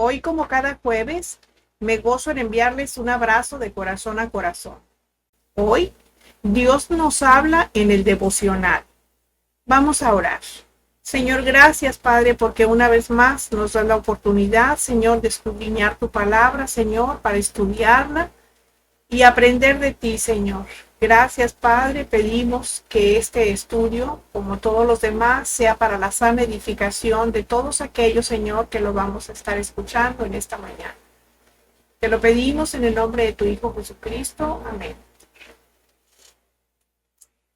Hoy, como cada jueves, me gozo en enviarles un abrazo de corazón a corazón. Hoy, Dios nos habla en el devocional. Vamos a orar. Señor, gracias, Padre, porque una vez más nos das la oportunidad, Señor, de escudriñar tu palabra, Señor, para estudiarla y aprender de ti, Señor. Gracias, Padre. Pedimos que este estudio, como todos los demás, sea para la sana edificación de todos aquellos, Señor, que lo vamos a estar escuchando en esta mañana. Te lo pedimos en el nombre de tu Hijo Jesucristo. Amén.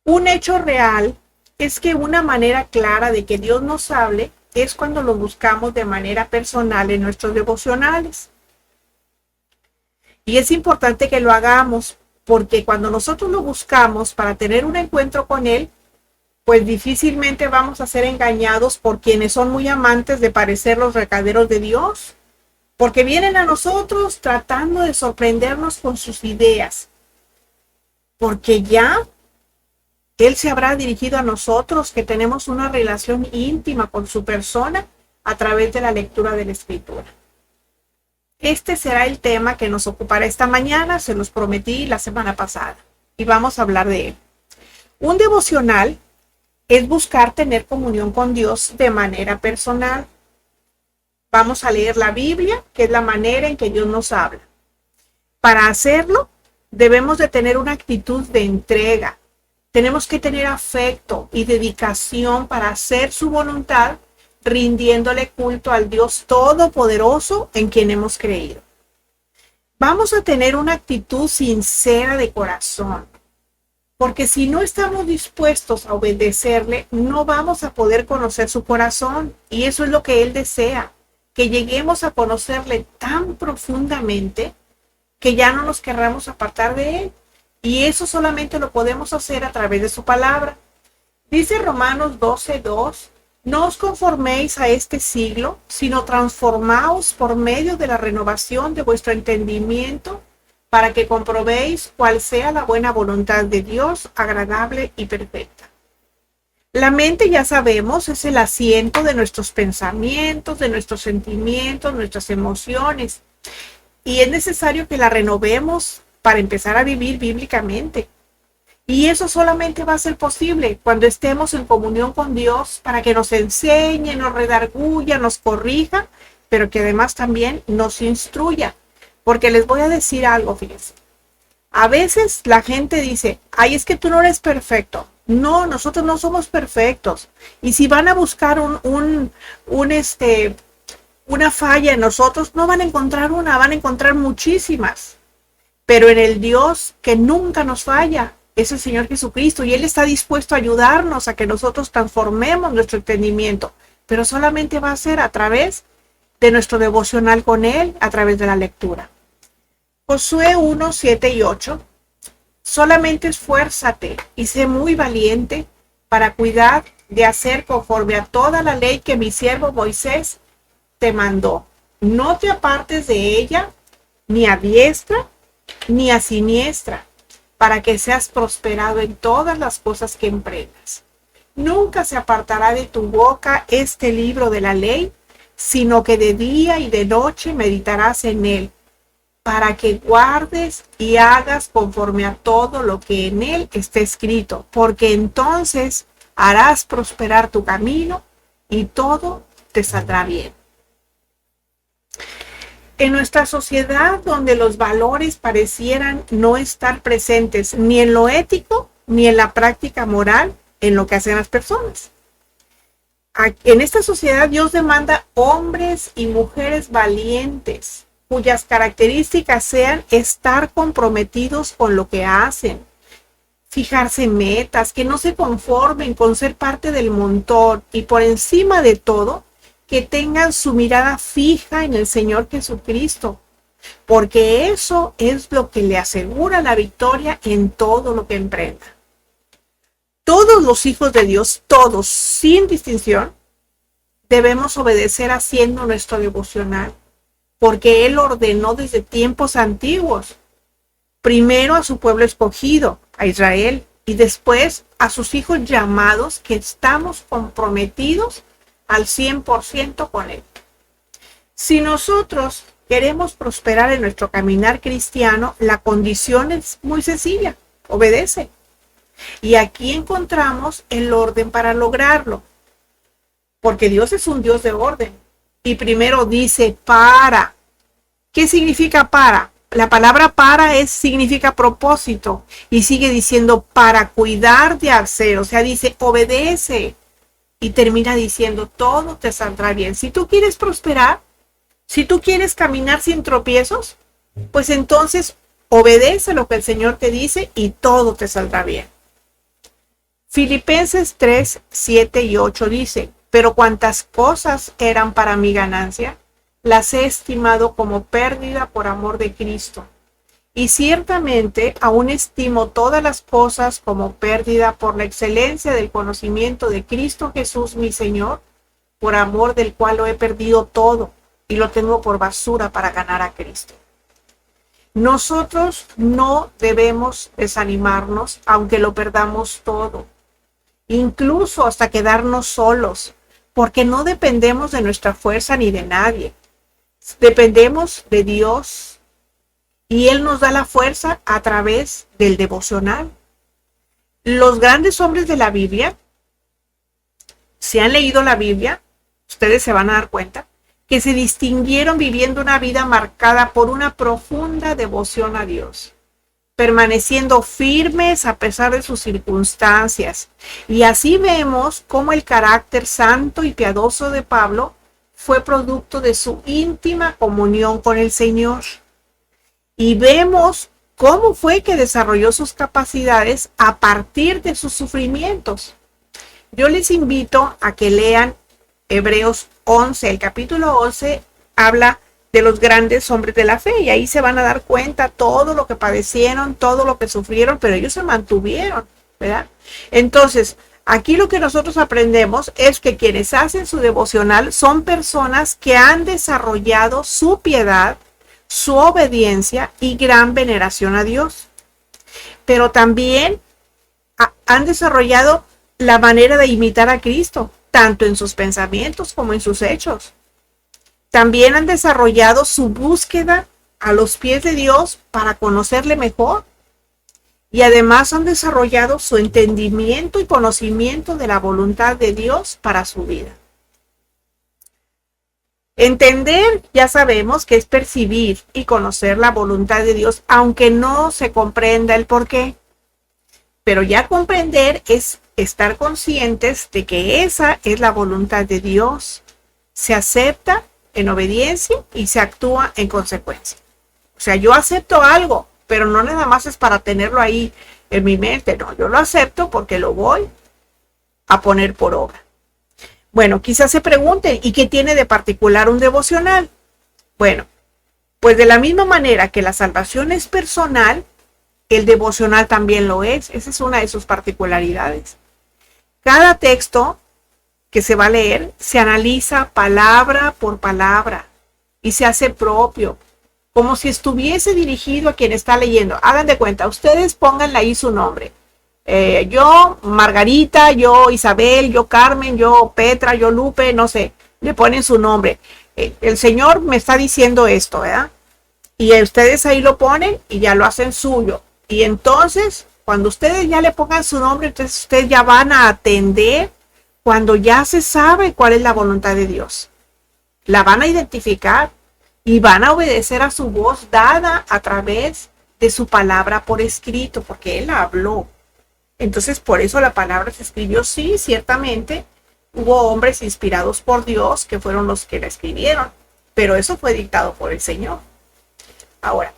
Un hecho real es que una manera clara de que Dios nos hable es cuando lo buscamos de manera personal en nuestros devocionales. Y es importante que lo hagamos porque cuando nosotros lo buscamos para tener un encuentro con Él, pues difícilmente vamos a ser engañados por quienes son muy amantes de parecer los recaderos de Dios, porque vienen a nosotros tratando de sorprendernos con sus ideas, porque ya Él se habrá dirigido a nosotros que tenemos una relación íntima con su persona a través de la lectura de la Escritura. Este será el tema que nos ocupará esta mañana, se los prometí la semana pasada, y vamos a hablar de él. Un devocional es buscar tener comunión con Dios de manera personal. Vamos a leer la Biblia, que es la manera en que Dios nos habla. Para hacerlo, debemos de tener una actitud de entrega. Tenemos que tener afecto y dedicación para hacer su voluntad, rindiéndole culto al Dios Todopoderoso en quien hemos creído. Vamos a tener una actitud sincera de corazón, porque si no estamos dispuestos a obedecerle, no vamos a poder conocer su corazón, y eso es lo que Él desea, que lleguemos a conocerle tan profundamente que ya no nos querramos apartar de Él, y eso solamente lo podemos hacer a través de su palabra. Dice Romanos 12:2, no os conforméis a este siglo, sino transformaos por medio de la renovación de vuestro entendimiento, para que comprobéis cuál sea la buena voluntad de Dios, agradable y perfecta. La mente, ya sabemos, es el asiento de nuestros pensamientos, de nuestros sentimientos, nuestras emociones, y es necesario que la renovemos para empezar a vivir bíblicamente. Y eso solamente va a ser posible cuando estemos en comunión con Dios para que nos enseñe, nos redarguya, nos corrija, pero que además también nos instruya. Porque les voy a decir algo, fíjense. A veces la gente dice, ay, es que tú no eres perfecto. No, nosotros no somos perfectos. Y si van a buscar una falla en nosotros, no van a encontrar una, van a encontrar muchísimas. Pero en el Dios que nunca nos falla es el Señor Jesucristo, y Él está dispuesto a ayudarnos a que nosotros transformemos nuestro entendimiento, pero solamente va a ser a través de nuestro devocional con Él, a través de la lectura. Josué 1:7-8, solamente esfuérzate y sé muy valiente para cuidar de hacer conforme a toda la ley que mi siervo Moisés te mandó. No te apartes de ella, ni a diestra, ni a siniestra, para que seas prosperado en todas las cosas que emprendas. Nunca se apartará de tu boca este libro de la ley, sino que de día y de noche meditarás en él, para que guardes y hagas conforme a todo lo que en él esté escrito, porque entonces harás prosperar tu camino y todo te saldrá bien. En nuestra sociedad, donde los valores parecieran no estar presentes ni en lo ético ni en la práctica moral, en lo que hacen las personas. En esta sociedad Dios demanda hombres y mujeres valientes, cuyas características sean estar comprometidos con lo que hacen, fijarse metas, que no se conformen con ser parte del montón, y por encima de todo, que tengan su mirada fija en el Señor Jesucristo, porque eso es lo que le asegura la victoria en todo lo que emprenda. Todos los hijos de Dios, todos, sin distinción, debemos obedecer haciendo nuestro devocional, porque Él ordenó desde tiempos antiguos, primero a su pueblo escogido, a Israel, y después a sus hijos llamados, que estamos comprometidos al 100% con Él. Si nosotros queremos prosperar en nuestro caminar cristiano, la condición es muy sencilla: obedece. Y aquí encontramos el orden para lograrlo, porque Dios es un Dios de orden. Y primero dice para. ¿Qué significa para? La palabra para significa propósito, y sigue diciendo para cuidar de hacer, o sea, dice obedece, y termina diciendo todo te saldrá bien. Si tú quieres prosperar, si tú quieres caminar sin tropiezos, pues entonces obedece lo que el Señor te dice y todo te saldrá bien. Filipenses 3, 7 y 8 dice: pero cuantas cosas eran para mi ganancia, las he estimado como pérdida por amor de Cristo. Y ciertamente aún estimo todas las cosas como pérdida por la excelencia del conocimiento de Cristo Jesús mi Señor, por amor del cual lo he perdido todo y lo tengo por basura para ganar a Cristo. Nosotros no debemos desanimarnos aunque lo perdamos todo, incluso hasta quedarnos solos, porque no dependemos de nuestra fuerza ni de nadie. Dependemos de Dios y Él nos da la fuerza a través del devocional. Los grandes hombres de la Biblia, si han leído la Biblia, ustedes se van a dar cuenta que se distinguieron viviendo una vida marcada por una profunda devoción a Dios, permaneciendo firmes a pesar de sus circunstancias. Y así vemos cómo el carácter santo y piadoso de Pablo fue producto de su íntima comunión con el Señor. Y vemos cómo fue que desarrolló sus capacidades a partir de sus sufrimientos. Yo les invito a que lean Hebreos 11. El capítulo 11 habla de los grandes hombres de la fe, y ahí se van a dar cuenta todo lo que padecieron, todo lo que sufrieron, pero ellos se mantuvieron, ¿verdad? Entonces, aquí lo que nosotros aprendemos es que quienes hacen su devocional son personas que han desarrollado su piedad, su obediencia y gran veneración a Dios. Pero también han desarrollado la manera de imitar a Cristo, tanto en sus pensamientos como en sus hechos. También han desarrollado su búsqueda a los pies de Dios para conocerle mejor. Y además han desarrollado su entendimiento y conocimiento de la voluntad de Dios para su vida. Entender, ya sabemos que es percibir y conocer la voluntad de Dios, aunque no se comprenda el porqué. Pero ya comprender es estar conscientes de que esa es la voluntad de Dios. Se acepta en obediencia y se actúa en consecuencia. O sea, yo acepto algo, pero no nada más es para tenerlo ahí en mi mente, no, yo lo acepto porque lo voy a poner por obra. Bueno, quizás se pregunten, ¿y qué tiene de particular un devocional? Bueno, pues de la misma manera que la salvación es personal, el devocional también lo es. Esa es una de sus particularidades. Cada texto que se va a leer se analiza palabra por palabra y se hace propio, como si estuviese dirigido a quien está leyendo. Hagan de cuenta, ustedes pónganle ahí su nombre. Yo Margarita, yo Isabel, yo Carmen, yo Petra, yo Lupe, no sé, le ponen su nombre. El Señor me está diciendo esto, ¿verdad? Y ustedes ahí lo ponen y ya lo hacen suyo. Y entonces, cuando ustedes ya le pongan su nombre, entonces ustedes ya van a atender cuando ya se sabe cuál es la voluntad de Dios. La van a identificar y van a obedecer a su voz dada a través de su palabra por escrito, porque Él habló. Entonces, por eso la palabra se escribió. Sí, ciertamente, hubo hombres inspirados por Dios que fueron los que la escribieron, pero eso fue dictado por el Señor. Ahora,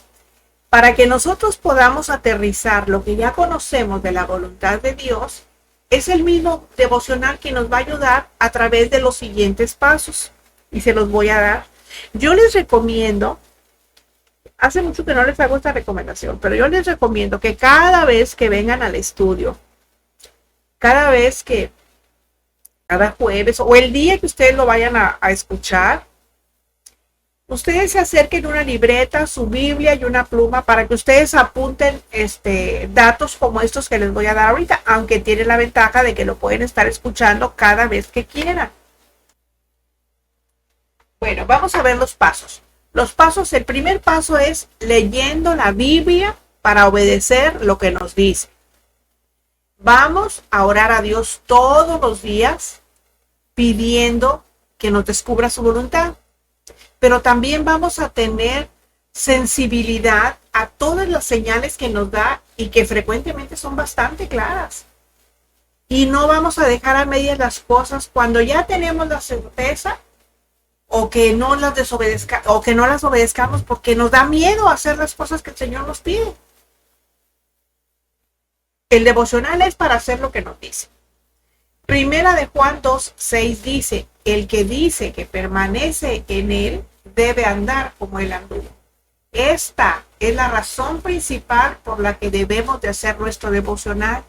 para que nosotros podamos aterrizar lo que ya conocemos de la voluntad de Dios, es el mismo devocional que nos va a ayudar a través de los siguientes pasos. Y se los voy a dar. Yo les recomiendo, hace mucho que no les hago esta recomendación, pero yo les recomiendo que cada vez que vengan al estudio, cada jueves o el día que ustedes lo vayan a escuchar, ustedes se acerquen una libreta, su Biblia y una pluma para que ustedes apunten datos como estos que les voy a dar ahorita, aunque tiene la ventaja de que lo pueden estar escuchando cada vez que quieran. Bueno, vamos a ver los pasos. Los pasos, el primer paso es leyendo la Biblia para obedecer lo que nos dice. Vamos a orar a Dios todos los días pidiendo que nos descubra su voluntad. Pero también vamos a tener sensibilidad a todas las señales que nos da y que frecuentemente son bastante claras. Y no vamos a dejar a medias las cosas cuando ya tenemos la certeza o que no las obedezcamos porque nos da miedo hacer las cosas que el Señor nos pide. El devocional es para hacer lo que nos dice. Primera de Juan 2:6 dice, el que dice que permanece en él debe andar como él anduvo. Esta es la razón principal por la que debemos de hacer nuestro devocional.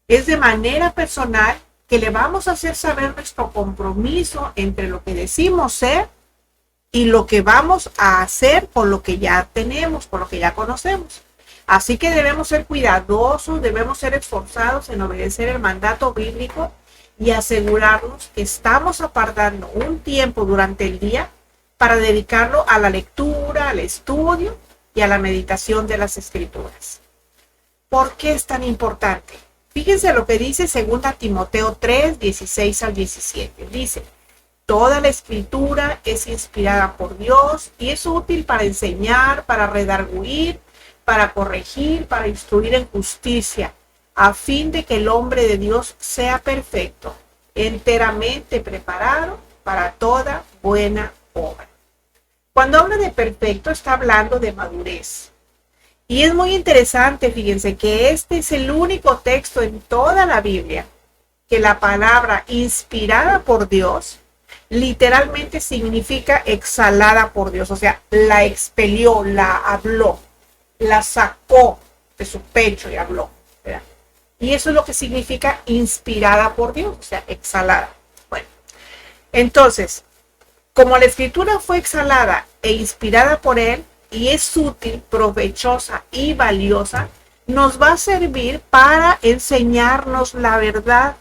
Es de manera personal que le vamos a hacer saber nuestro compromiso entre lo que decimos ser y lo que vamos a hacer con lo que ya tenemos, con lo que ya conocemos. Así que debemos ser cuidadosos, debemos ser esforzados en obedecer el mandato bíblico y asegurarnos que estamos apartando un tiempo durante el día para dedicarlo a la lectura, al estudio y a la meditación de las Escrituras. ¿Por qué es tan importante? Fíjense lo que dice 2 Timoteo 3, 16 al 17. Dice, toda la Escritura es inspirada por Dios y es útil para enseñar, para redarguir, para corregir, para instruir en justicia, a fin de que el hombre de Dios sea perfecto, enteramente preparado para toda buena obra. Cuando habla de perfecto, está hablando de madurez. Y es muy interesante, fíjense, que este es el único texto en toda la Biblia que la palabra inspirada por Dios literalmente significa exhalada por Dios. O sea, la expelió, la habló, la sacó de su pecho y habló, ¿verdad? Y eso es lo que significa inspirada por Dios, o sea, exhalada. Bueno, entonces, como la Escritura fue exhalada e inspirada por Él, y es útil, provechosa y valiosa, nos va a servir para enseñarnos la verdad.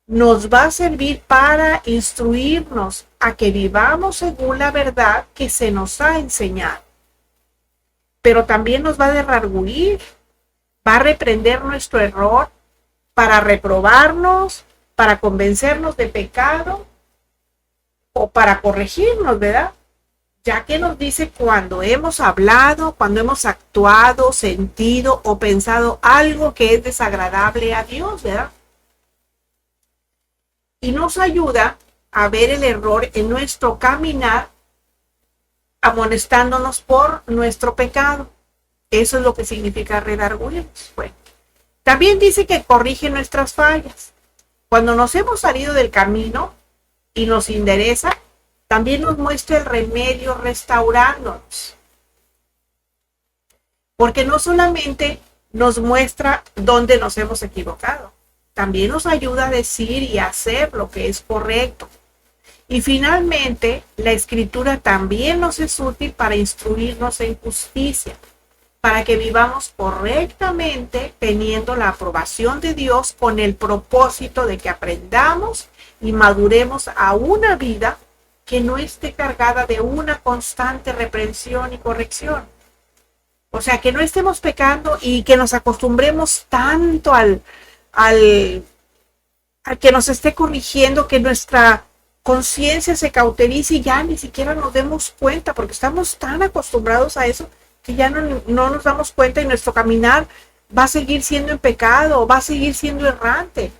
Nos va a servir para instruirnos a que vivamos según la verdad que se nos ha enseñado. Pero también nos va a redarguir, va a reprender nuestro error, para reprobarnos, para convencernos de pecado o para corregirnos, ¿verdad? Ya que nos dice cuando hemos hablado, cuando hemos actuado, sentido o pensado algo que es desagradable a Dios, ¿verdad? Y nos ayuda a ver el error en nuestro caminar, amonestándonos por nuestro pecado. Eso es lo que significa redarguirnos. Bueno, también dice que corrige nuestras fallas. Cuando nos hemos salido del camino y nos endereza, también nos muestra el remedio restaurándonos. Porque no solamente nos muestra dónde nos hemos equivocado, también nos ayuda a decir y a hacer lo que es correcto. Y finalmente, la Escritura también nos es útil para instruirnos en justicia, para que vivamos correctamente teniendo la aprobación de Dios con el propósito de que aprendamos y maduremos a una vida que no esté cargada de una constante reprensión y corrección. O sea, que no estemos pecando y que nos acostumbremos tanto al que nos esté corrigiendo, que nuestra conciencia se cauterice y ya ni siquiera nos demos cuenta, porque estamos tan acostumbrados a eso que ya no nos damos cuenta y nuestro caminar va a seguir siendo en pecado, va a seguir siendo errante.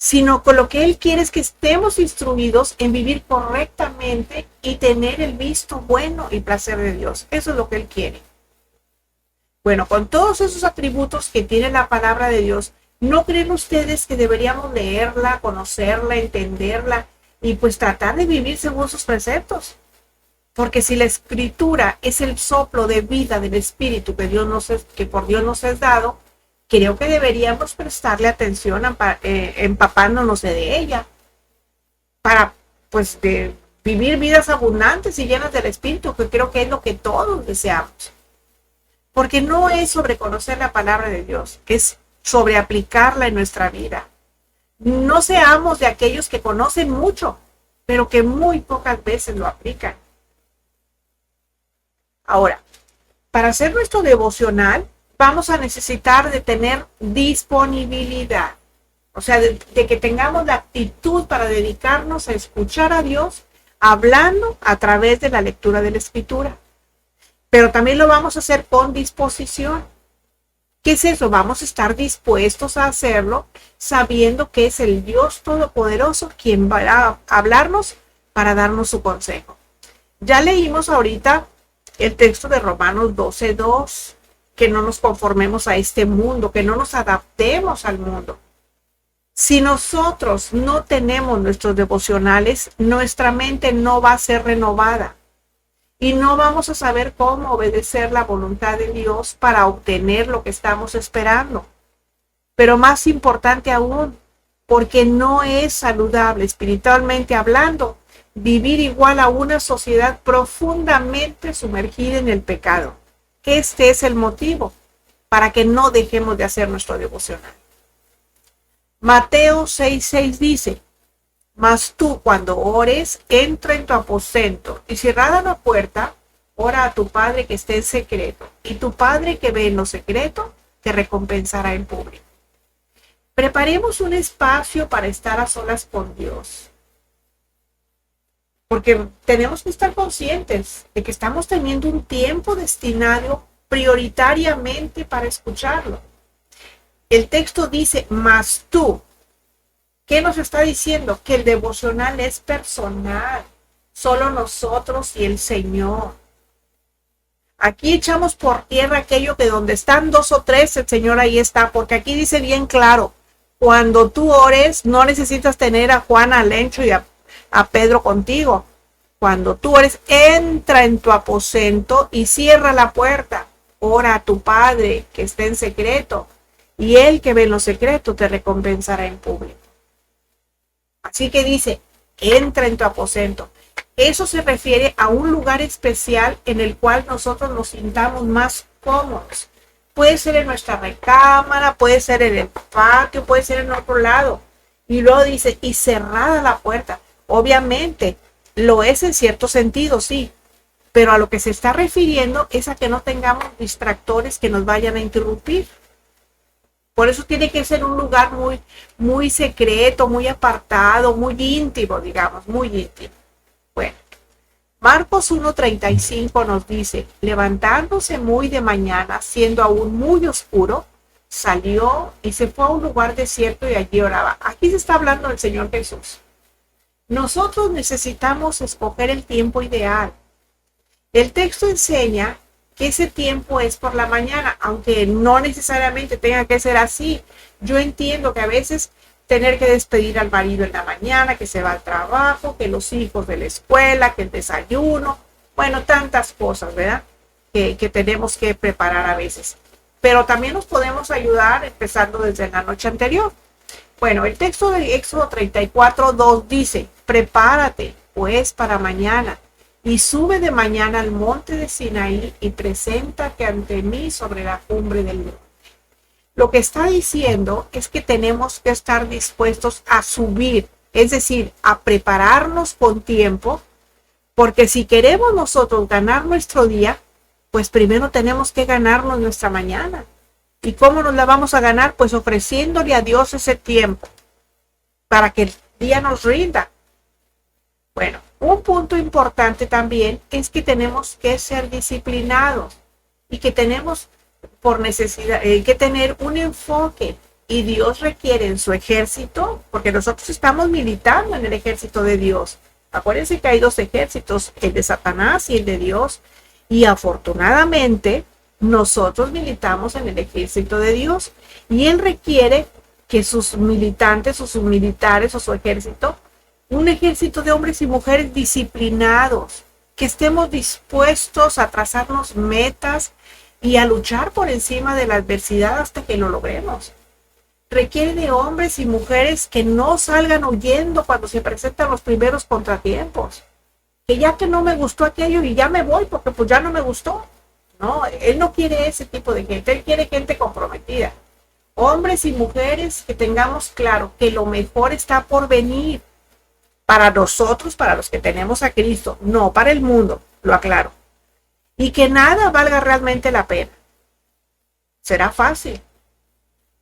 Sino con lo que Él quiere es que estemos instruidos en vivir correctamente y tener el visto bueno y placer de Dios. Eso es lo que Él quiere. Bueno, con todos esos atributos que tiene la palabra de Dios, ¿no creen ustedes que deberíamos leerla, conocerla, entenderla y pues tratar de vivir según sus preceptos? Porque si la Escritura es el soplo de vida del Espíritu que por Dios nos es dado, creo que deberíamos prestarle atención empapándonos de ella para pues de vivir vidas abundantes y llenas del Espíritu, que creo que es lo que todos deseamos. Porque no es sobre conocer la palabra de Dios, es sobre aplicarla en nuestra vida. No seamos de aquellos que conocen mucho, pero que muy pocas veces lo aplican. Ahora, para hacer nuestro devocional, vamos a necesitar de tener disponibilidad. O sea, de que tengamos la actitud para dedicarnos a escuchar a Dios hablando a través de la lectura de la Escritura. Pero también lo vamos a hacer con disposición. ¿Qué es eso? Vamos a estar dispuestos a hacerlo sabiendo que es el Dios Todopoderoso quien va a hablarnos para darnos su consejo. Ya leímos ahorita el texto de Romanos 12:2, que no nos conformemos a este mundo, que no nos adaptemos al mundo. Si nosotros no tenemos nuestros devocionales, nuestra mente no va a ser renovada y no vamos a saber cómo obedecer la voluntad de Dios para obtener lo que estamos esperando. Pero más importante aún, porque no es saludable espiritualmente hablando vivir igual a una sociedad profundamente sumergida en el pecado. Este es el motivo para que no dejemos de hacer nuestro devocional. Mateo 6:6 dice: mas tú cuando ores, entra en tu aposento y cerrada la puerta, ora a tu Padre que esté en secreto, y tu Padre que ve en lo secreto te recompensará en público. Preparemos un espacio para estar a solas con Dios, porque tenemos que estar conscientes de que estamos teniendo un tiempo destinado prioritariamente para escucharlo. El texto dice, mas tú. ¿Qué nos está diciendo? Que el devocional es personal, solo nosotros y el Señor. Aquí echamos por tierra aquello que donde están 2 o 3, el Señor ahí está, porque aquí dice bien claro, cuando tú ores, no necesitas tener a Juan, a Lencho y a Pedro contigo. Cuando tú ores, entra en tu aposento y cierra la puerta. Ora a tu Padre que esté en secreto, y Él que ve en lo secreto te recompensará en público. Así que dice, entra en tu aposento. Eso se refiere a un lugar especial en el cual nosotros nos sintamos más cómodos. Puede ser en nuestra recámara, puede ser en el patio, puede ser en otro lado. Y luego dice, y cerrada la puerta. Obviamente, lo es en cierto sentido, sí. Pero a lo que se está refiriendo es a que no tengamos distractores que nos vayan a interrumpir. Por eso tiene que ser un lugar muy, muy secreto, muy apartado, muy íntimo, digamos, muy íntimo. Bueno, Marcos 1:35 nos dice, levantándose muy de mañana, siendo aún muy oscuro, salió y se fue a un lugar desierto y allí oraba. Aquí se está hablando del Señor Jesús. Nosotros necesitamos escoger el tiempo ideal. El texto enseña que ese tiempo es por la mañana, aunque no necesariamente tenga que ser así. Yo entiendo que a veces tener que despedir al marido en la mañana, que se va al trabajo, que los hijos de la escuela, que el desayuno, bueno, tantas cosas, ¿verdad? Que tenemos que preparar a veces. Pero también nos podemos ayudar empezando desde la noche anterior. Bueno, el texto de Éxodo 34:2 dice, prepárate pues para mañana y sube de mañana al monte de Sinaí y preséntate ante mí sobre la cumbre del monte. Lo que está diciendo es que tenemos que estar dispuestos a subir, es decir, a prepararnos con tiempo, porque si queremos nosotros ganar nuestro día, pues primero tenemos que ganarnos nuestra mañana. ¿Y cómo nos la vamos a ganar? Pues ofreciéndole a Dios ese tiempo para que el día nos rinda. Bueno, un punto importante también es que tenemos que ser disciplinados y que tenemos por necesidad que tener un enfoque, y Dios requiere en su ejército, porque nosotros estamos militando en el ejército de Dios. Acuérdense que hay 2 ejércitos, el de Satanás y el de Dios, y afortunadamente nosotros militamos en el ejército de Dios, y Él requiere que sus militantes o sus militares o su ejército, un ejército de hombres y mujeres disciplinados, que estemos dispuestos a trazarnos metas y a luchar por encima de la adversidad hasta que lo logremos. Requiere de hombres y mujeres que no salgan huyendo cuando se presentan los primeros contratiempos. Que ya que no me gustó aquello y ya me voy porque pues ya no me gustó. No, Él no quiere ese tipo de gente, Él quiere gente comprometida. Hombres y mujeres que tengamos claro que lo mejor está por venir, para nosotros, para los que tenemos a Cristo, no para el mundo, lo aclaro. Y que nada valga realmente la pena. Será fácil.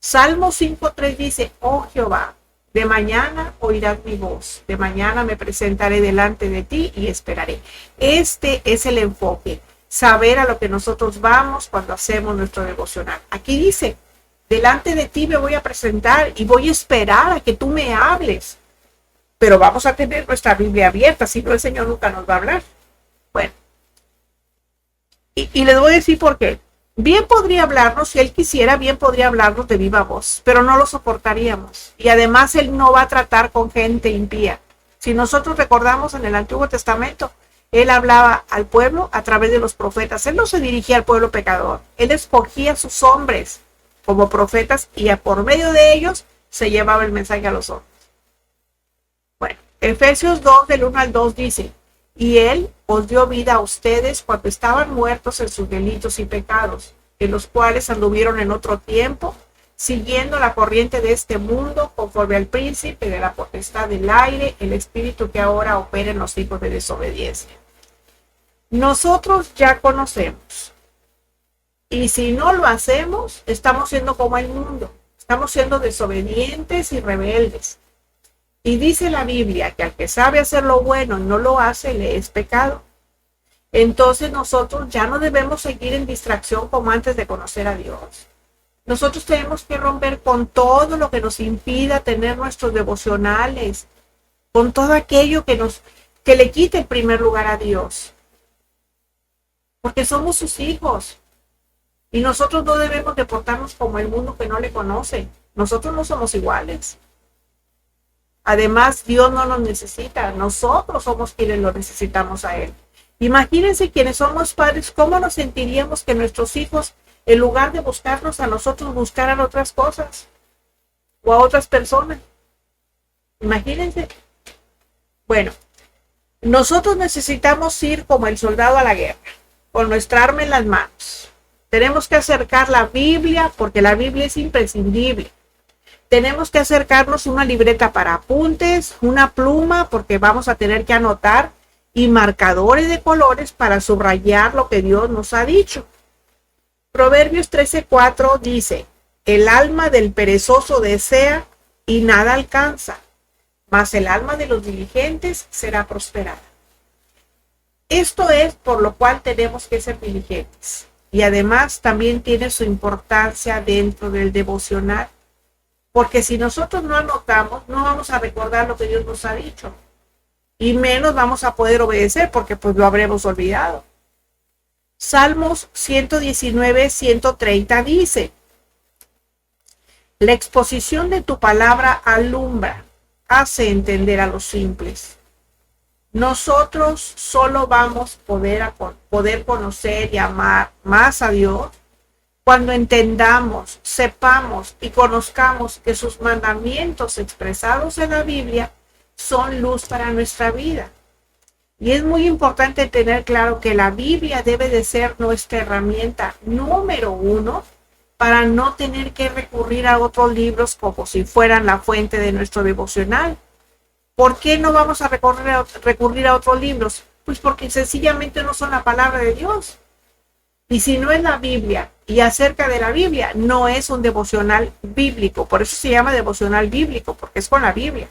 Salmo 5:3 dice, oh Jehová, de mañana oirás mi voz, de mañana me presentaré delante de ti y esperaré. Este es el enfoque, saber a lo que nosotros vamos cuando hacemos nuestro devocional. Aquí dice, delante de ti me voy a presentar y voy a esperar a que tú me hables. Pero vamos a tener nuestra Biblia abierta, si no el Señor nunca nos va a hablar. Bueno, y les voy a decir por qué. Bien podría hablarnos, si Él quisiera, bien podría hablarnos de viva voz, pero no lo soportaríamos. Y además Él no va a tratar con gente impía. Si nosotros recordamos en el Antiguo Testamento, Él hablaba al pueblo a través de los profetas. Él no se dirigía al pueblo pecador. Él escogía a sus hombres como profetas y por medio de ellos se llevaba el mensaje a los hombres. Bueno, Efesios 2, del 1 al 2 dice, y Él os dio vida a ustedes cuando estaban muertos en sus delitos y pecados, en los cuales anduvieron en otro tiempo, siguiendo la corriente de este mundo, conforme al príncipe de la potestad del aire, el espíritu que ahora opera en los hijos de desobediencia. Nosotros ya conocemos. Y si no lo hacemos, estamos siendo como el mundo. Estamos siendo desobedientes y rebeldes. Y dice la Biblia que al que sabe hacer lo bueno y no lo hace, le es pecado. Entonces nosotros ya no debemos seguir en distracción como antes de conocer a Dios. Nosotros tenemos que romper con todo lo que nos impida tener nuestros devocionales, con todo aquello que le quite el primer lugar a Dios. Porque somos sus hijos. Y nosotros no debemos de portarnos como el mundo que no le conoce. Nosotros no somos iguales. Además, Dios no nos necesita. Nosotros somos quienes lo necesitamos a Él. Imagínense quienes somos padres, cómo nos sentiríamos que nuestros hijos, en lugar de buscarnos a nosotros, buscaran otras cosas o a otras personas. Imagínense. Bueno, nosotros necesitamos ir como el soldado a la guerra, con nuestra arma en las manos. Tenemos que acercar la Biblia, porque la Biblia es imprescindible. Tenemos que acercarnos una libreta para apuntes, una pluma, porque vamos a tener que anotar, y marcadores de colores para subrayar lo que Dios nos ha dicho. Proverbios 13:4 dice, el alma del perezoso desea y nada alcanza, mas el alma de los diligentes será prosperada. Esto es por lo cual tenemos que ser diligentes. Y además también tiene su importancia dentro del devocional. Porque si nosotros no anotamos, no vamos a recordar lo que Dios nos ha dicho. Y menos vamos a poder obedecer porque pues lo habremos olvidado. Salmos 119, 130 dice, la exposición de tu palabra alumbra, hace entender a los simples. Nosotros solo vamos a poder conocer y amar más a Dios cuando entendamos, sepamos y conozcamos que sus mandamientos expresados en la Biblia son luz para nuestra vida. Y es muy importante tener claro que la Biblia debe de ser nuestra herramienta número 1 para no tener que recurrir a otros libros como si fueran la fuente de nuestro devocional. ¿Por qué no vamos a recurrir a otros libros? Pues porque sencillamente no son la palabra de Dios. Y si no es la Biblia y acerca de la Biblia, no es un devocional bíblico. Por eso se llama devocional bíblico, porque es con la Biblia.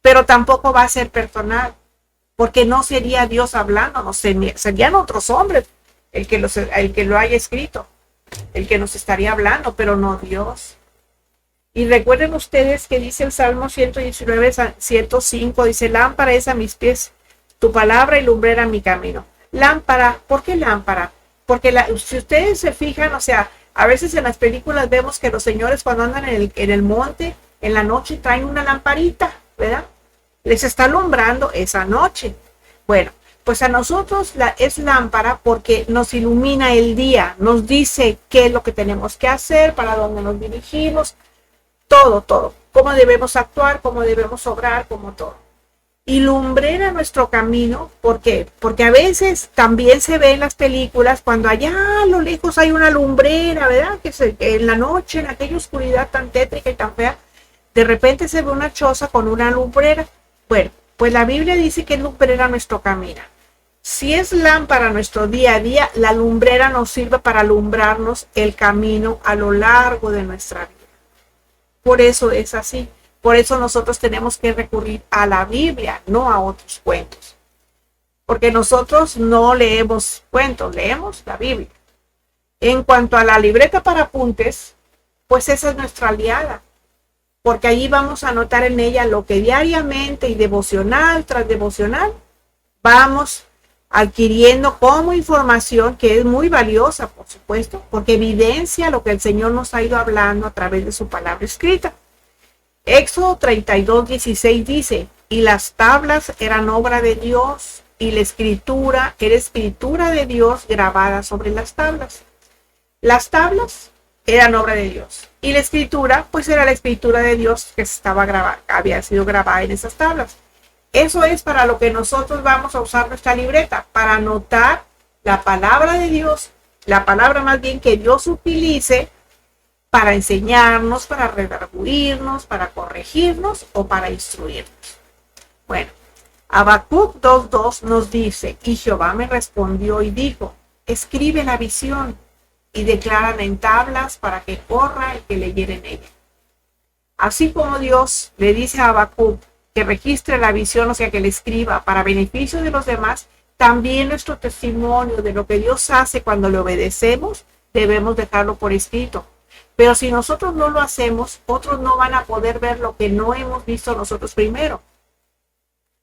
Pero tampoco va a ser personal, porque no sería Dios hablándonos, serían otros hombres el que lo haya escrito, el que nos estaría hablando, pero no Dios. Y recuerden ustedes que dice el Salmo 119, 105, dice, lámpara es a mis pies tu palabra y lumbrera a mi camino. Lámpara, ¿por qué lámpara? Porque si ustedes se fijan, o sea, a veces en las películas vemos que los señores cuando andan en el monte, en la noche traen una lamparita, ¿verdad? Les está alumbrando esa noche. Bueno, pues a nosotros es lámpara porque nos ilumina el día, nos dice qué es lo que tenemos que hacer, para dónde nos dirigimos, todo, cómo debemos actuar, cómo debemos obrar, como todo. Y lumbrera nuestro camino, ¿por qué? Porque a veces también se ve en las películas cuando allá a lo lejos hay una lumbrera, ¿verdad? Que en la noche, en aquella oscuridad tan tétrica y tan fea, de repente se ve una choza con una lumbrera. Bueno, pues la Biblia dice que es lumbrera nuestro camino. Si es lámpara nuestro día a día, la lumbrera nos sirve para alumbrarnos el camino a lo largo de nuestra vida. Por eso es así. Por eso nosotros tenemos que recurrir a la Biblia, no a otros cuentos. Porque nosotros no leemos cuentos, leemos la Biblia. En cuanto a la libreta para apuntes, pues esa es nuestra aliada. Porque allí vamos a anotar en ella lo que diariamente y devocional tras devocional vamos adquiriendo como información, que es muy valiosa, por supuesto, porque evidencia lo que el Señor nos ha ido hablando a través de su palabra escrita. Éxodo 32:16 dice, y las tablas eran obra de Dios, y la escritura era escritura de Dios grabada sobre las tablas. Las tablas eran obra de Dios, y la escritura, pues era la escritura de Dios que había sido grabada en esas tablas. Eso es para lo que nosotros vamos a usar nuestra libreta, para anotar la palabra de Dios, la palabra más bien que Dios utilice para enseñarnos, para redarguirnos, para corregirnos o para instruirnos. Bueno, Habacuc 2:2 nos dice, y Jehová me respondió y dijo, escribe la visión y declárala en tablas para que corra el que leyere en ella. Así como Dios le dice a Habacuc que registre la visión, o sea, que le escriba para beneficio de los demás, también nuestro testimonio de lo que Dios hace cuando le obedecemos, debemos dejarlo por escrito. Pero si nosotros no lo hacemos, otros no van a poder ver lo que no hemos visto nosotros primero.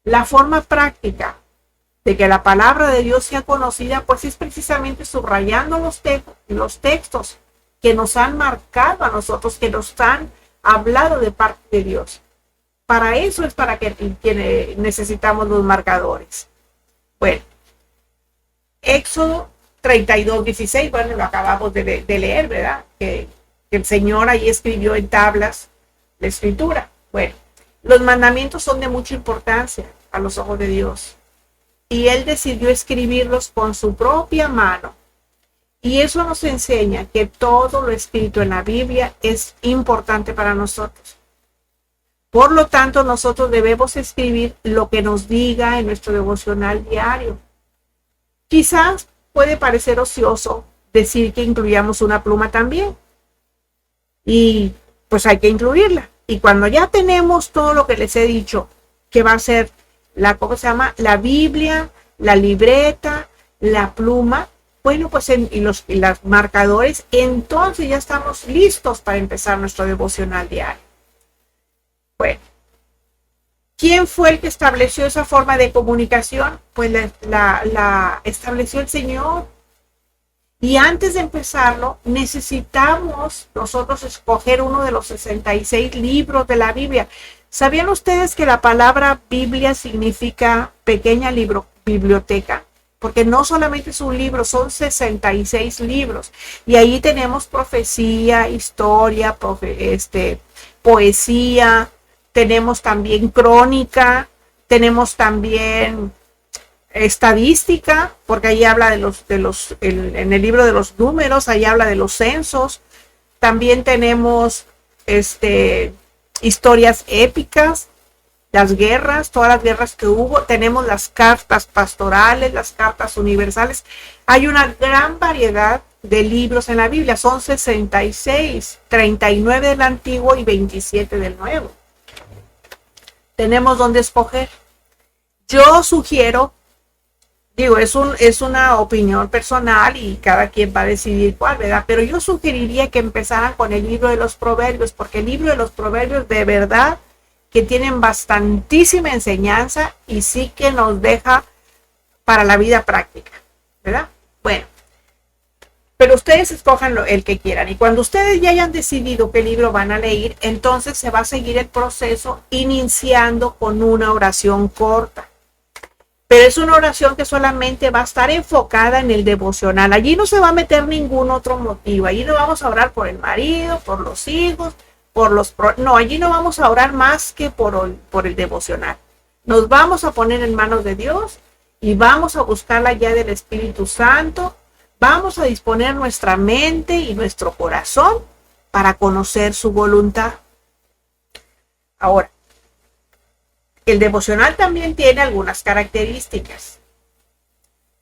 La forma práctica de que la palabra de Dios sea conocida, pues es precisamente subrayando los textos que nos han marcado a nosotros, que nos han hablado de parte de Dios. Para eso es para que necesitamos los marcadores. Bueno, Éxodo 32:16, bueno, lo acabamos de leer, ¿verdad? Que el Señor ahí escribió en tablas la escritura. Bueno, los mandamientos son de mucha importancia a los ojos de Dios. Y Él decidió escribirlos con su propia mano. Y eso nos enseña que todo lo escrito en la Biblia es importante para nosotros. Por lo tanto, nosotros debemos escribir lo que nos diga en nuestro devocional diario. Quizás puede parecer ocioso decir que incluyamos una pluma también. Y pues hay que incluirla. Y cuando ya tenemos todo lo que les he dicho, que va a ser ¿cómo se llama? La Biblia, la libreta, la pluma, bueno, pues y los marcadores, entonces ya estamos listos para empezar nuestro devocional diario. Bueno, ¿quién fue el que estableció esa forma de comunicación? Pues la estableció el Señor. Y antes de empezarlo, necesitamos nosotros escoger uno de los 66 libros de la Biblia. ¿Sabían ustedes que la palabra Biblia significa pequeña biblioteca? Porque no solamente es un libro, son 66 libros. Y ahí tenemos profecía, historia, poesía, tenemos también crónica, tenemos también estadística, porque ahí habla en el libro de los números, ahí habla de los censos. También tenemos historias épicas, las guerras, todas las guerras que hubo. Tenemos las cartas pastorales, las cartas universales. Hay una gran variedad de libros en la Biblia, son 66, 39 del Antiguo y 27 del Nuevo. Tenemos donde escoger. Yo sugiero, es una opinión personal y cada quien va a decidir cuál, ¿verdad? Pero yo sugeriría que empezaran con el libro de los Proverbios, porque el libro de los Proverbios de verdad que tienen bastantísima enseñanza y sí que nos deja para la vida práctica, ¿verdad? Bueno, pero ustedes escojan el que quieran, y cuando ustedes ya hayan decidido qué libro van a leer, entonces se va a seguir el proceso iniciando con una oración corta. Pero es una oración que solamente va a estar enfocada en el devocional. Allí no se va a meter ningún otro motivo. Allí no vamos a orar por el marido, por los hijos, no, allí no vamos a orar más que por el devocional. Nos vamos a poner en manos de Dios y vamos a buscar la guía del Espíritu Santo. Vamos a disponer nuestra mente y nuestro corazón para conocer su voluntad. Ahora, El devocional también tiene algunas características.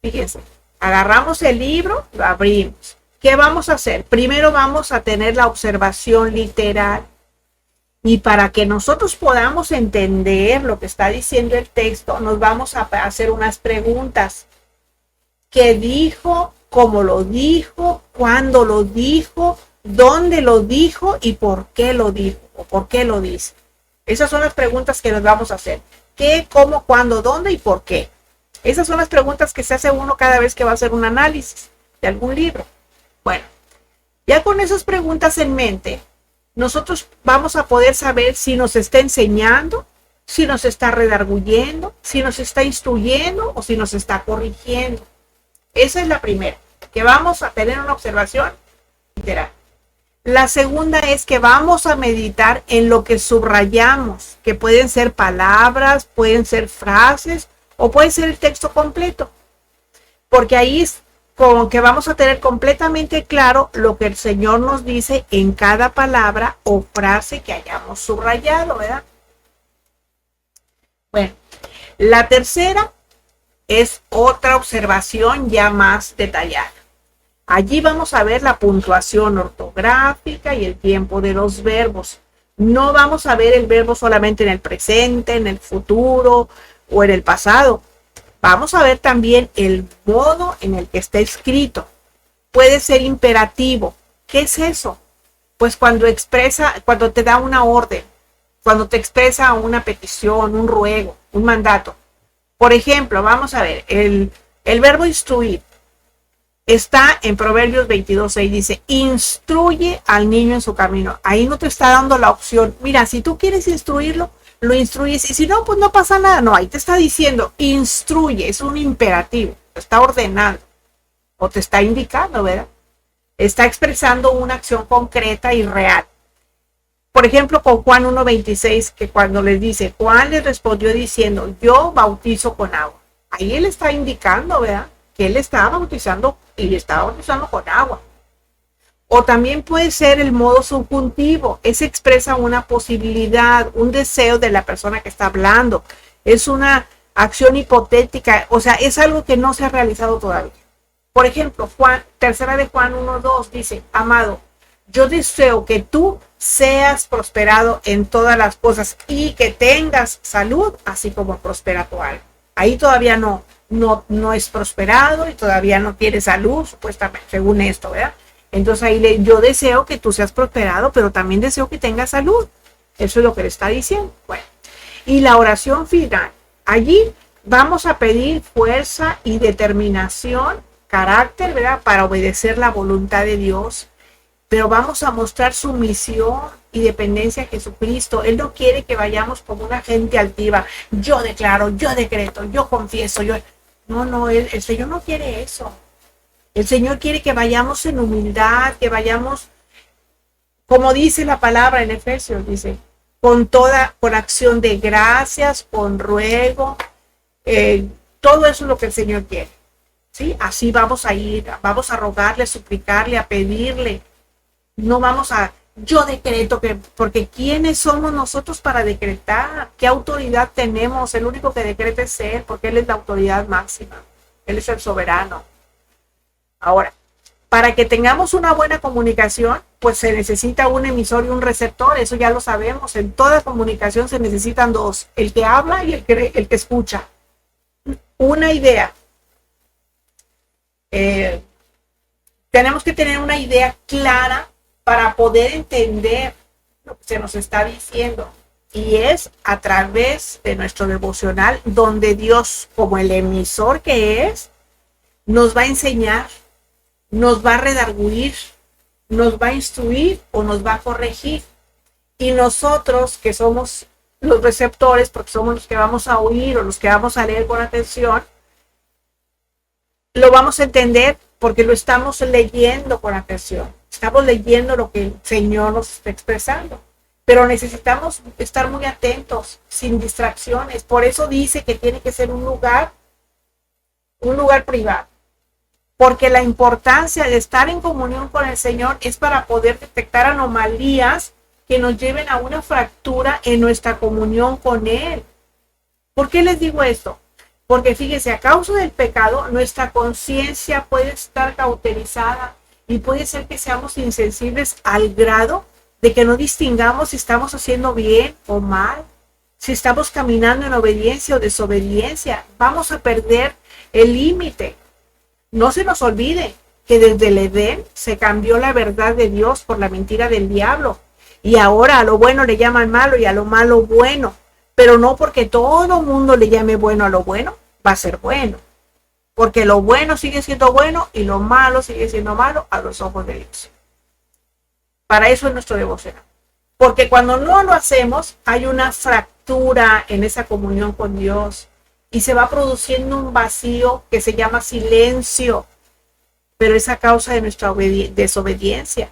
Fíjense, agarramos el libro, lo abrimos. ¿Qué vamos a hacer? Primero vamos a tener la observación literal. Y para que nosotros podamos entender lo que está diciendo el texto, nos vamos a hacer unas preguntas. ¿Qué dijo? ¿Cómo lo dijo? ¿Cuándo lo dijo? ¿Dónde lo dijo? ¿Y por qué lo dijo? ¿O por qué lo dice? Esas son las preguntas que nos vamos a hacer. ¿Qué, cómo, cuándo, dónde y por qué? Esas son las preguntas que se hace uno cada vez que va a hacer un análisis de algún libro. Bueno, ya con esas preguntas en mente, nosotros vamos a poder saber si nos está enseñando, si nos está redarguyendo, si nos está instruyendo o si nos está corrigiendo. Esa es la primera, que vamos a tener una observación literal. La segunda es que vamos a meditar en lo que subrayamos, que pueden ser palabras, pueden ser frases o puede ser el texto completo. Porque ahí es como que vamos a tener completamente claro lo que el Señor nos dice en cada palabra o frase que hayamos subrayado, ¿verdad? Bueno, la tercera es otra observación ya más detallada. Allí vamos a ver la puntuación ortográfica y el tiempo de los verbos. No vamos a ver el verbo solamente en el presente, en el futuro o en el pasado. Vamos a ver también el modo en el que está escrito. Puede ser imperativo. ¿Qué es eso? Pues cuando te da una orden, cuando te expresa una petición, un ruego, un mandato. Por ejemplo, vamos a ver, el verbo instruir está en Proverbios 22:6, dice, instruye al niño en su camino. Ahí no te está dando la opción. Mira, si tú quieres instruirlo, lo instruyes, y si no, pues no pasa nada. No, ahí te está diciendo, instruye, es un imperativo, te está ordenando, o te está indicando, ¿verdad? Está expresando una acción concreta y real. Por ejemplo, con Juan 1:26, que cuando les dice, Juan les respondió diciendo, yo bautizo con agua. Ahí él está indicando, ¿verdad? Que él estaba bautizando y le estaba bautizando con agua. O también puede ser el modo subjuntivo. Ese expresa una posibilidad, un deseo de la persona que está hablando. Es una acción hipotética, o sea, es algo que no se ha realizado todavía. Por ejemplo, tercera de Juan 1:2 dice, amado, yo deseo que tú seas prosperado en todas las cosas y que tengas salud, así como prospera tu alma. Ahí todavía no es prosperado y todavía no tiene salud, supuestamente, según esto, ¿verdad? Entonces ahí yo deseo que tú seas prosperado, pero también deseo que tengas salud. Eso es lo que le está diciendo. Bueno, y la oración final. Allí vamos a pedir fuerza y determinación, carácter, ¿verdad? Para obedecer la voluntad de Dios. Pero vamos a mostrar sumisión y dependencia a Jesucristo. Él no quiere que vayamos como una gente altiva. Yo declaro, yo decreto, yo confieso, yo... No, el Señor no quiere eso. El Señor quiere que vayamos en humildad, que vayamos, como dice la palabra en Efesios, dice, con acción de gracias, con ruego, todo eso es lo que el Señor quiere. ¿Sí? Así vamos a ir, vamos a rogarle, a suplicarle, a pedirle. No vamos a, yo decreto que, porque ¿quiénes somos nosotros para decretar? ¿Qué autoridad tenemos? El único que decreta es Él, porque Él es la autoridad máxima. Él es el soberano. Ahora, para que tengamos una buena comunicación, pues se necesita un emisor y un receptor, eso ya lo sabemos. En toda comunicación se necesitan dos, el que habla y el que escucha. Una idea. Tenemos que tener una idea clara para poder entender lo que se nos está diciendo. Y es a través de nuestro devocional donde Dios, como el emisor que es, nos va a enseñar, nos va a redarguir, nos va a instruir o nos va a corregir. Y nosotros, que somos los receptores, porque somos los que vamos a oír o los que vamos a leer con atención, lo vamos a entender porque lo estamos leyendo con atención. Estamos leyendo lo que el Señor nos está expresando. Pero necesitamos estar muy atentos, sin distracciones. Por eso dice que tiene que ser un lugar privado. Porque la importancia de estar en comunión con el Señor es para poder detectar anomalías que nos lleven a una fractura en nuestra comunión con Él. ¿Por qué les digo esto? Porque fíjense, a causa del pecado, nuestra conciencia puede estar cauterizada y puede ser que seamos insensibles al grado de que no distingamos si estamos haciendo bien o mal, si estamos caminando en obediencia o desobediencia. Vamos a perder el límite. No se nos olvide que desde el Edén se cambió la verdad de Dios por la mentira del diablo. Y ahora a lo bueno le llaman malo y a lo malo bueno. Pero no porque todo mundo le llame bueno a lo bueno, va a ser bueno. Porque lo bueno sigue siendo bueno y lo malo sigue siendo malo a los ojos de Dios. Para eso es nuestro devocional. Porque cuando no lo hacemos, hay una fractura en esa comunión con Dios. Y se va produciendo un vacío que se llama silencio. Pero es a causa de nuestra desobediencia.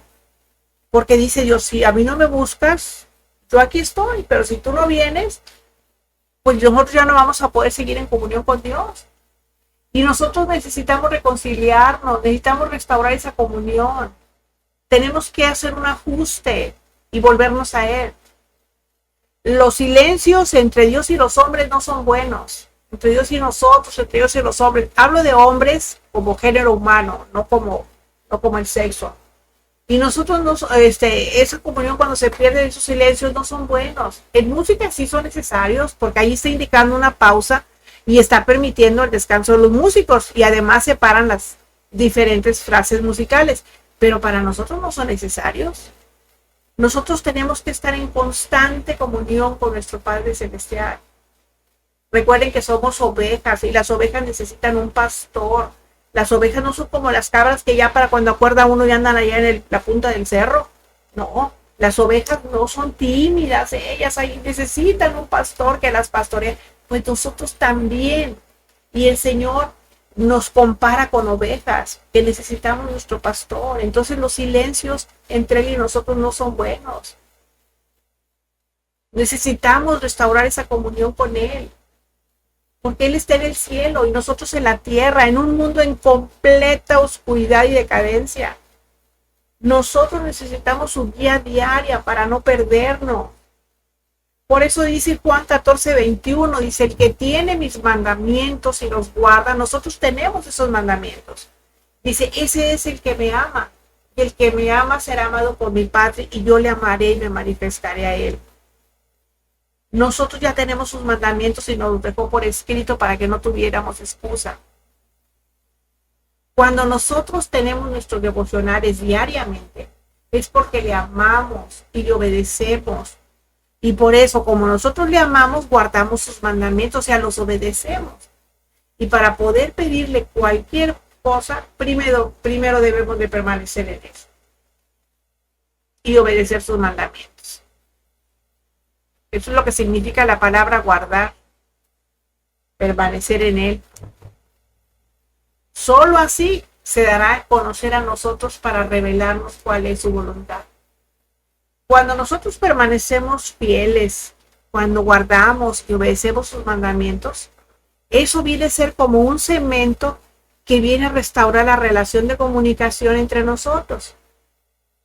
Porque dice Dios, si a mí no me buscas, yo aquí estoy. Pero si tú no vienes, pues nosotros ya no vamos a poder seguir en comunión con Dios. Y nosotros necesitamos reconciliarnos, necesitamos restaurar esa comunión. Tenemos que hacer un ajuste y volvernos a Él. Los silencios entre Dios y los hombres no son buenos. Entre Dios y nosotros, entre Dios y los hombres. Hablo de hombres como género humano, no como el sexo. Y nosotros, esa comunión cuando se pierde, esos silencios no son buenos. En música sí son necesarios porque ahí está indicando una pausa y está permitiendo el descanso de los músicos. Y además separan las diferentes frases musicales. Pero para nosotros no son necesarios. Nosotros tenemos que estar en constante comunión con nuestro Padre Celestial. Recuerden que somos ovejas y las ovejas necesitan un pastor. Las ovejas no son como las cabras que ya para cuando acuerda uno ya andan allá en la punta del cerro. No, las ovejas no son tímidas, ellas ahí necesitan un pastor que las pastoree. Pues nosotros también. Y el Señor nos compara con ovejas, que necesitamos nuestro pastor. Entonces los silencios entre Él y nosotros no son buenos. Necesitamos restaurar esa comunión con Él. Porque Él está en el cielo y nosotros en la tierra, en un mundo en completa oscuridad y decadencia. Nosotros necesitamos su guía diaria para no perdernos. Por eso dice Juan 14:21, dice, el que tiene mis mandamientos y los guarda, nosotros tenemos esos mandamientos. Dice, ese es el que me ama. Y el que me ama será amado por mi Padre y yo le amaré y me manifestaré a Él. Nosotros ya tenemos sus mandamientos y nos los dejó por escrito para que no tuviéramos excusa. Cuando nosotros tenemos nuestros devocionales diariamente, es porque le amamos y le obedecemos. Y por eso, como nosotros le amamos, guardamos sus mandamientos, o sea, los obedecemos. Y para poder pedirle cualquier cosa, primero debemos de permanecer en Él y obedecer sus mandamientos. Eso es lo que significa la palabra guardar, permanecer en Él. Solo así se dará a conocer a nosotros para revelarnos cuál es su voluntad. Cuando nosotros permanecemos fieles, cuando guardamos y obedecemos sus mandamientos, eso viene a ser como un cemento que viene a restaurar la relación de comunicación entre nosotros.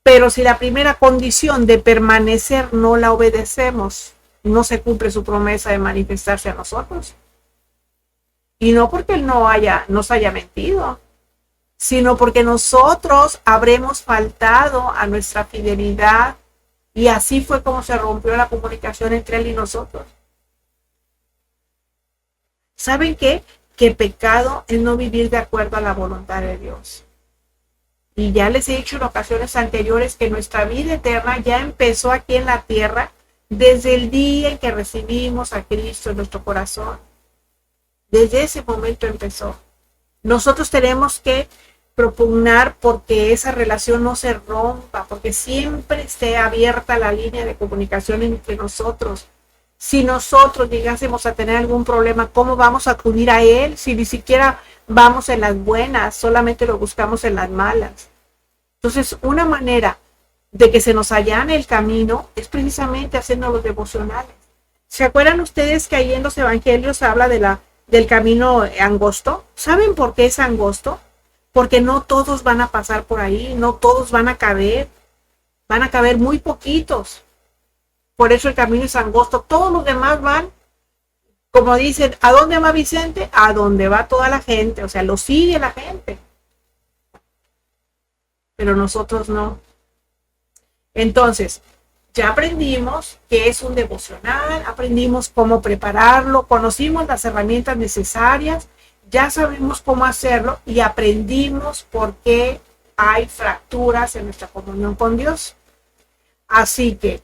Pero si la primera condición de permanecer no la obedecemos, no se cumple su promesa de manifestarse a nosotros. Y no porque Él nos haya mentido, sino porque nosotros habremos faltado a nuestra fidelidad. Y así fue como se rompió la comunicación entre Él y nosotros. ¿Saben qué? Que pecado es no vivir de acuerdo a la voluntad de Dios. Y ya les he dicho en ocasiones anteriores que nuestra vida eterna ya empezó aquí en la tierra desde el día en que recibimos a Cristo en nuestro corazón. Desde ese momento empezó. Nosotros tenemos que propugnar porque esa relación no se rompa, porque siempre esté abierta la línea de comunicación entre nosotros. Si nosotros llegásemos a tener algún problema, ¿cómo vamos a acudir a Él si ni siquiera vamos en las buenas, solamente lo buscamos en las malas? Entonces, una manera de que se nos allane el camino es precisamente haciendo los devocionales. ¿Se acuerdan ustedes que ahí en los evangelios habla del camino angosto? ¿Saben por qué es angosto? Porque no todos van a pasar por ahí, no todos van a caber muy poquitos. Por eso el camino es angosto. Todos los demás van Como dicen, ¿a dónde va Vicente? A dónde va toda la gente, o sea, lo sigue la gente. Pero nosotros no. Entonces, ya aprendimos qué es un devocional, aprendimos cómo prepararlo, conocimos las herramientas necesarias, ya sabemos cómo hacerlo y aprendimos por qué hay fracturas en nuestra comunión con Dios. Así que,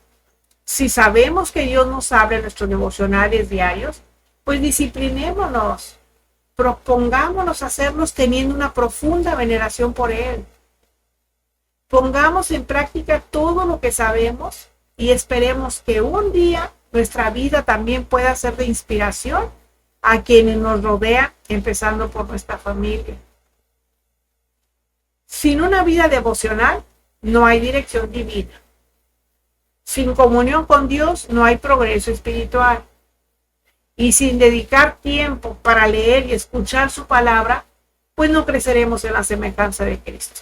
si sabemos que Dios nos habla en nuestros devocionales diarios, pues disciplinémonos, propongámonos hacerlos teniendo una profunda veneración por Él. Pongamos en práctica todo lo que sabemos y esperemos que un día nuestra vida también pueda ser de inspiración a quienes nos rodean, empezando por nuestra familia. Sin una vida devocional no hay dirección divina. Sin comunión con Dios no hay progreso espiritual. Y sin dedicar tiempo para leer y escuchar su palabra, pues no creceremos en la semejanza de Cristo.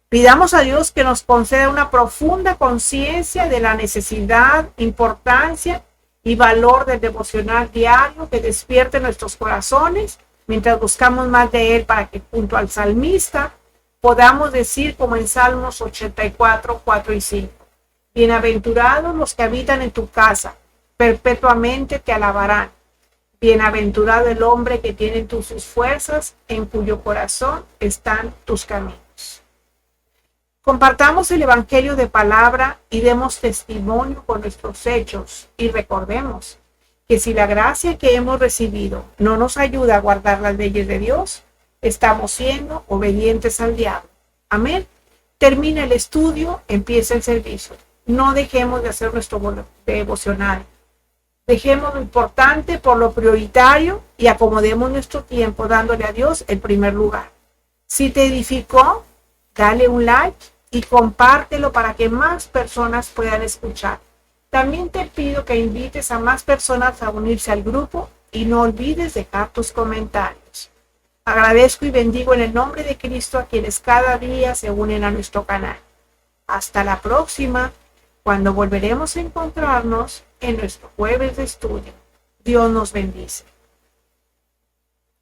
Pidamos a Dios que nos conceda una profunda conciencia de la necesidad, importancia y valor del devocional diario que despierte nuestros corazones mientras buscamos más de Él, para que junto al salmista podamos decir como en Salmos 84, 4 y 5. Bienaventurados los que habitan en tu casa, perpetuamente te alabarán. Bienaventurado el hombre que tiene en sus fuerzas, en cuyo corazón están tus caminos. Compartamos el Evangelio de palabra y demos testimonio con nuestros hechos, y recordemos que si la gracia que hemos recibido no nos ayuda a guardar las leyes de Dios, estamos siendo obedientes al diablo. Amén. Termina el estudio, empieza el servicio. No dejemos de hacer nuestro devocional. Dejemos lo importante por lo prioritario y acomodemos nuestro tiempo dándole a Dios el primer lugar. Si te edificó, dale un like y compártelo para que más personas puedan escuchar. También te pido que invites a más personas a unirse al grupo y no olvides dejar tus comentarios. Agradezco y bendigo en el nombre de Cristo a quienes cada día se unen a nuestro canal. Hasta la próxima, cuando volveremos a encontrarnos en nuestro jueves de estudio. Dios nos bendice.